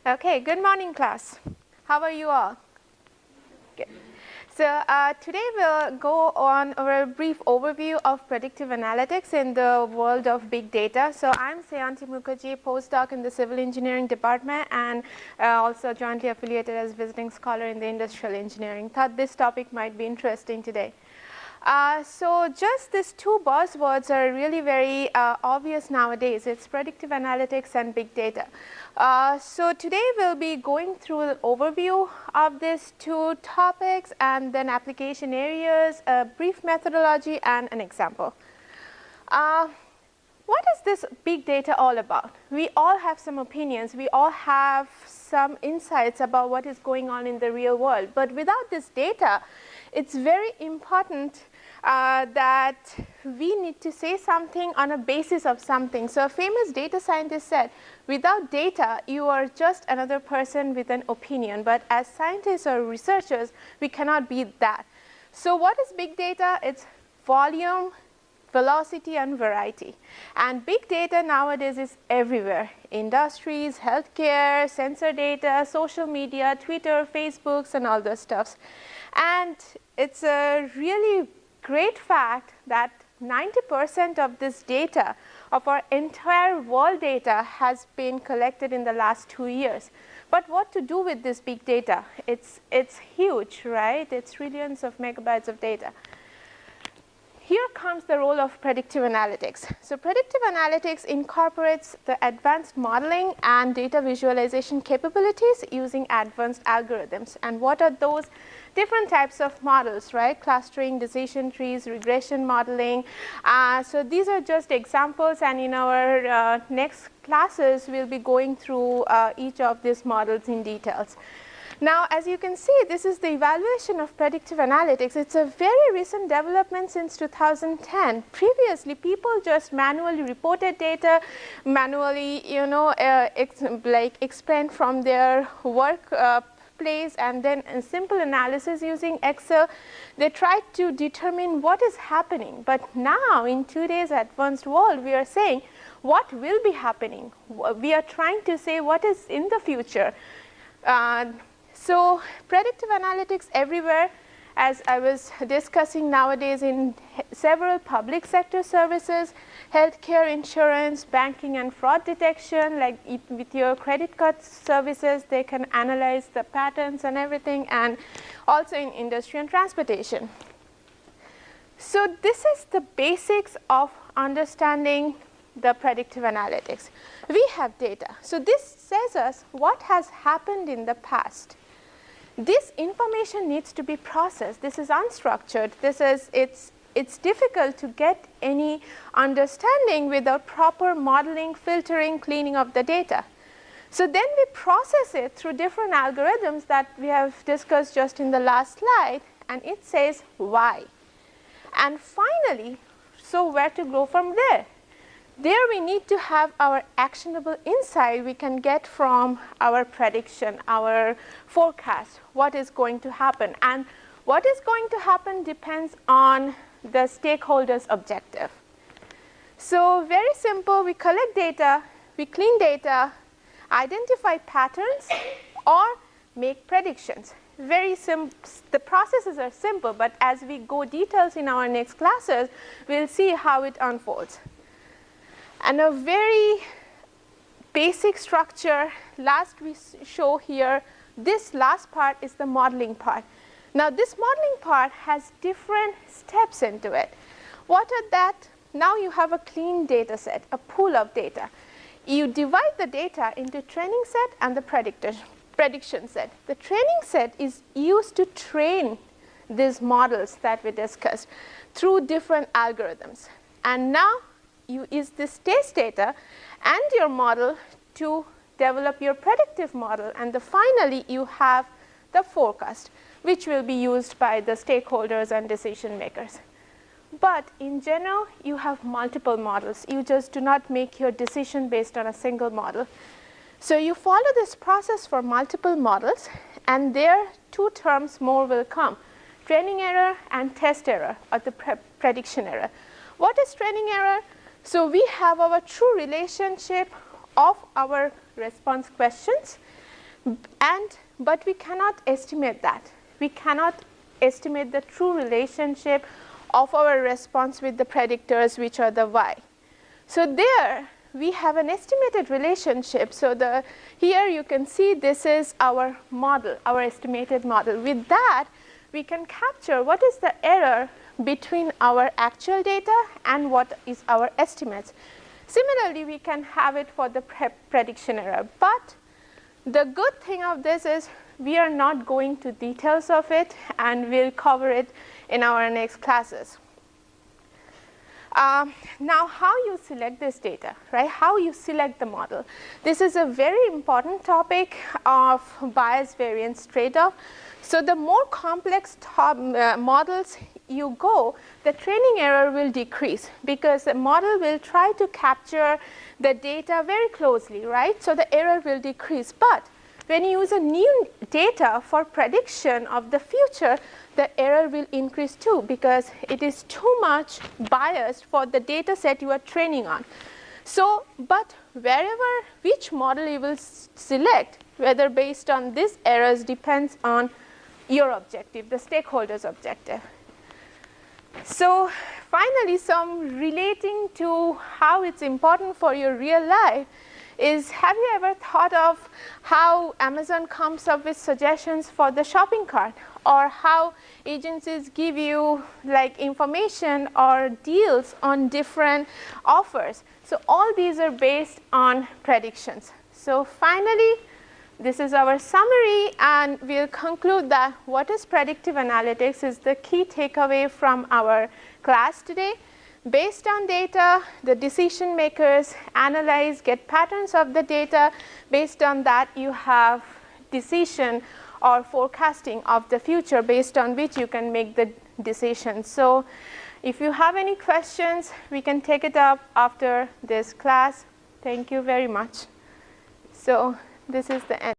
Okay, good morning, class. How are you all? Good. So today we'll go on over a brief overview of predictive analytics in the world of big data. So I'm Sayanti Mukherjee, postdoc in the civil engineering department and also jointly affiliated as visiting scholar in the industrial engineering. Thought this topic might be interesting today. So just these two buzzwords are really very obvious nowadays. It's predictive analytics and big data. So today we'll be going through an overview of these two topics and then application areas, a brief methodology and an example. What is this big data all about? We all have some opinions. We all have some insights about what is going on in the real world. But without this data, it's very important that we need to say something on a basis of something. So a famous data scientist said, without data, you are just another person with an opinion. But as scientists or researchers, we cannot be that. So what is big data? It's volume, velocity, and variety. And big data nowadays is everywhere. Industries, healthcare, sensor data, social media, Twitter, Facebooks, and all those stuffs. And it's a really great fact that 90% of this data, of our entire world data, has been collected in the last 2 years. But what to do with this big data? It's huge, right? It's trillions of megabytes of data. Here comes the role of predictive analytics. So predictive analytics incorporates the advanced modeling and data visualization capabilities using advanced algorithms. And what are those? Different types of models, right? Clustering, decision trees, regression modeling. So these are just examples, and in our next classes, we'll be going through each of these models in details. Now, as you can see, this is the evaluation of predictive analytics. It's a very recent development since 2010. Previously, people just manually reported data, manually, explained from their work place, and then a simple analysis using Excel. They tried to determine what is happening. But now, in today's advanced world, we are saying what will be happening. We are trying to say what is in the future. So predictive analytics everywhere, as I was discussing nowadays in several public sector services, healthcare, insurance, banking, and fraud detection, like with your credit card services, they can analyze the patterns and everything, and also in industry and transportation. So this is the basics of understanding the predictive analytics. We have data. So this says us what has happened in the past. This information needs to be processed. This is unstructured. It's difficult to get any understanding without proper modeling, filtering, cleaning of the data. So then we process it through different algorithms that we have discussed just in the last slide, and it says why. And finally, so where to go from there? There we need to have our actionable insight we can get from our prediction, our forecast, what is going to happen. And what is going to happen depends on the stakeholders' objective. So very simple, we collect data, we clean data, identify patterns, or make predictions. Very simple. The processes are simple, but as we go details in our next classes, we'll see how it unfolds. And a very basic structure, last we show here, this last part is the modeling part. Now this modeling part has different steps into it. What are that? Now you have a clean data set, a pool of data. You divide the data into training set and the prediction set. The training set is used to train these models that we discussed through different algorithms. And now you use this test data and your model to develop your predictive model, and finally you have the forecast, which will be used by the stakeholders and decision makers. But in general, you have multiple models. You just do not make your decision based on a single model. So you follow this process for multiple models, and there two terms more will come: training error and test error, or the prediction error. What is training error? So we have our true relationship of our response questions But we cannot estimate that. We cannot estimate the true relationship of our response with the predictors, which are the y. So there we have an estimated relationship. So here you can see this is our model, our estimated model. With that, we can capture what is the error between our actual data and what is our estimates. Similarly, we can have it for the prediction error. But the good thing of this is we are not going to details of it, and we'll cover it in our next classes. Now, how you select this data, right? How you select the model. This is a very important topic of bias variance trade-off. So the more complex models you go, the training error will decrease because the model will try to capture the data very closely, right? So the error will decrease. But when you use a new data for prediction of the future, the error will increase too because it is too much biased for the data set you are training on. So, but which model you will select, whether based on these errors, depends on your objective, the stakeholder's objective. So finally, some relating to how it's important for your real life is, have you ever thought of how Amazon comes up with suggestions for the shopping cart, or how agencies give you like information or deals on different offers? So all these are based on predictions. So finally, this is our summary, and we'll conclude that what is predictive analytics is the key takeaway from our class today. Based on data, the decision makers analyze, get patterns of the data. Based on that, you have decision or forecasting of the future based on which you can make the decision. So if you have any questions, we can take it up after this class. Thank you very much. So this is the end.